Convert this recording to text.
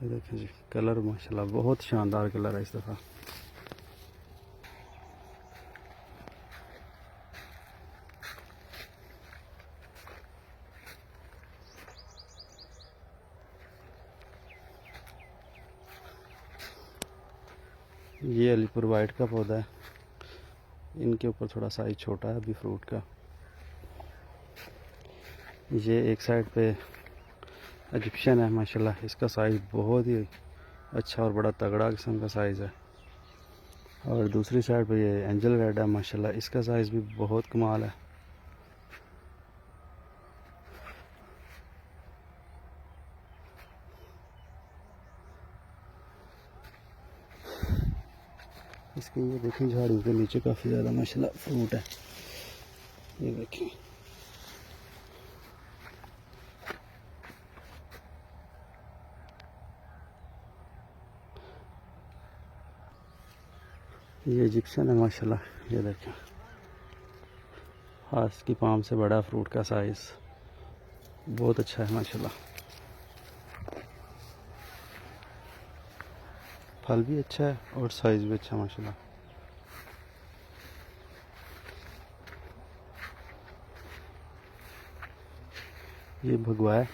ये देखें जी, कलर माशाल्लाह बहुत शानदार कलर है इस दफ़ा। ये अलीपुर वाइट का पौधा है, इनके ऊपर थोड़ा साइज छोटा है अभी फ्रूट का। ये एक साइड पे इजिप्शियन है माशाल्लाह, इसका साइज बहुत ही अच्छा और बड़ा तगड़ा किस्म का साइज़ है। और दूसरी साइड पे ये एंजल रेड है माशाल्लाह, इसका साइज़ भी बहुत कमाल है। इसके ये देखें झाड़ियों के नीचे काफ़ी ज़्यादा माशाल्लाह फ्रूट है, ये देखें। ये इजिप्शियन है माशाल्लाह, ये देखें हाथ की पाम से बड़ा फ्रूट का साइज़ बहुत अच्छा है माशाल्लाह। फल भी अच्छा है और साइज़ भी अच्छा माशाल्लाह। ये भगवा है।